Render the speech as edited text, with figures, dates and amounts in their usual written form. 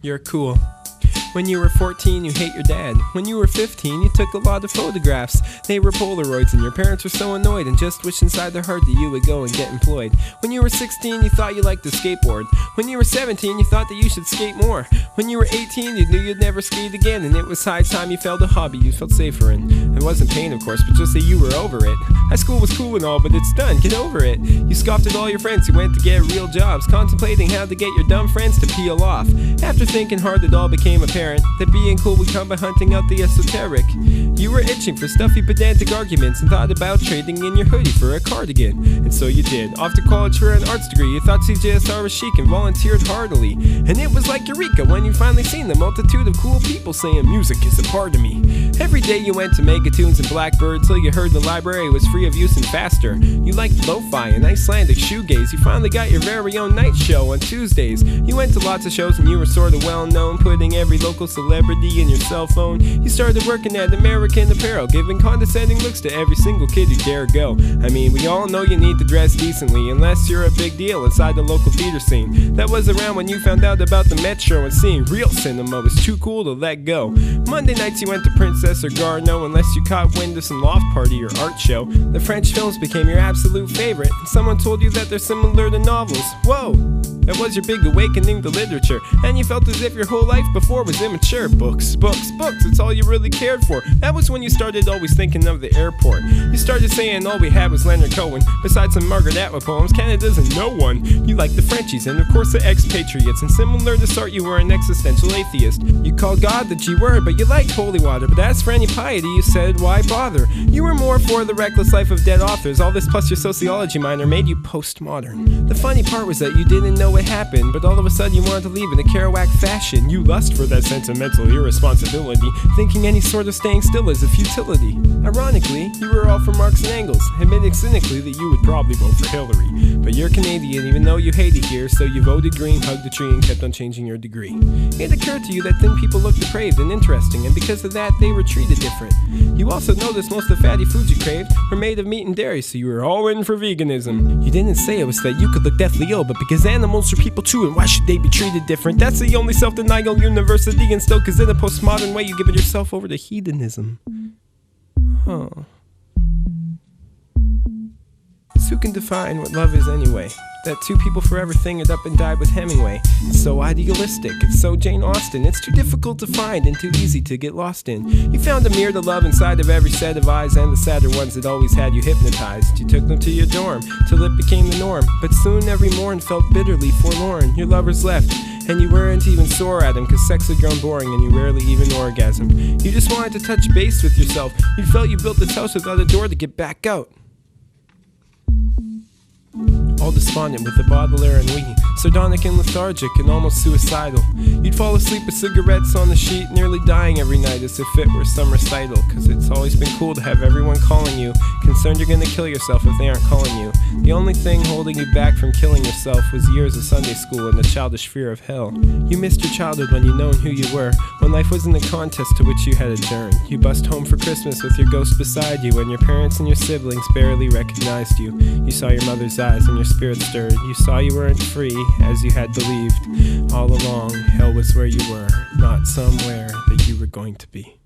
You're cool. When you were 14, you hate your dad. When you were 15, you took a lot of photographs. They were Polaroids and your parents were so annoyed and just wished inside their heart that you would go and get employed. When you were 16, you thought you liked to skateboard. When you were 17, you thought that you should skate more. When you were 18, you knew you'd never skate again, and it was high time you found a hobby you felt safer in. It wasn't pain, of course, but just that you were over it. High school was cool and all, but it's done, get over it. You scoffed at all your friends who went to get real jobs, contemplating how to get your dumb friends to peel off. After thinking hard, it all became apparent that being cool would come by hunting out the esoteric. You were itching for stuffy pedantic arguments and thought about trading in your hoodie for a cardigan. And so you did. Off to college for an arts degree. You thought CJSR was chic and volunteered heartily. And it was like eureka when you finally seen the multitude of cool people saying music is a part of me. Every day you went to Megatunes and Blackbird till you heard the library was free of use and faster. You liked lo-fi and Icelandic shoegaze. You finally got your very own night show on Tuesdays. You went to lots of shows and you were sort of well known, putting every local celebrity in your cell phone. You started working at American Apparel, giving condescending looks to every single kid who dare go. I mean, we all know you need to dress decently, unless you're a big deal inside the local theater scene. That was around when you found out about the Metro and seeing real cinema was too cool to let go. Monday nights you went to Princess or Garno, unless you caught wind of some loft party or art show. The French films became your absolute favorite, and someone told you that they're similar to novels. Whoa! That was your big awakening to literature, and you felt as if your whole life before was immature. Books, books, books, it's all you really cared for. That was when you started always thinking of the airport. You started saying all we had was Leonard Cohen, besides some Margaret Atwood poems, Canada's a no one. You liked the Frenchies and of course the expatriates, and similar to Sartre you were an existential atheist. You called God the G word, but you liked holy water, but as for any piety you said, why bother? You were more for the reckless life of dead authors. All this plus your sociology minor made you postmodern. The funny part was that you didn't know it happened, but all of a sudden you wanted to leave in a Kerouac fashion. You lust for that sentimental irresponsibility, thinking any sort of staying still is a futility. Ironically, you were all for Marx and Engels, admitting cynically that you would probably vote for Hillary. But you're Canadian even though you hate it here, so you voted green, hugged the tree, and kept on changing your degree. It occurred to you that thin people looked depraved and interesting, and because of that they were treated different. You also noticed most of the fatty foods you craved were made of meat and dairy, so you were all in for veganism. You didn't say it was that you could look deathly ill, but because animals are people too, and why should they be treated different? That's the only self-denial university instilled, cause in a postmodern way you've given yourself over to hedonism. Huh. So who can define what love is anyway? That two people forever thing had up and died with Hemingway. It's so idealistic, it's so Jane Austen. It's too difficult to find and too easy to get lost in. You found a mirror to love inside of every set of eyes, and the sadder ones that always had you hypnotized. You took them to your dorm, till it became the norm. But soon every morn felt bitterly forlorn. Your lovers left, and you weren't even sore at him, cause sex had grown boring and you rarely even orgasmed. You just wanted to touch base with yourself. You felt you built this house without a door to get back out. All despondent with the bottler and we, sardonic and lethargic and almost suicidal. You'd fall asleep with cigarettes on the sheet, nearly dying every night as if it were some recital. Cause it's always been cool to have everyone calling you, concerned you're gonna kill yourself if they aren't calling you. The only thing holding you back from killing yourself was years of Sunday school and the childish fear of hell. You missed your childhood when you known who you were, when life wasn't a contest to which you had adjourned. You bust home for Christmas with your ghost beside you, and your parents and your siblings barely recognized you. You saw your mother's eyes and your spirit stirred. You saw you weren't free, as you had believed. All along, hell was where you were, not somewhere that you were going to be.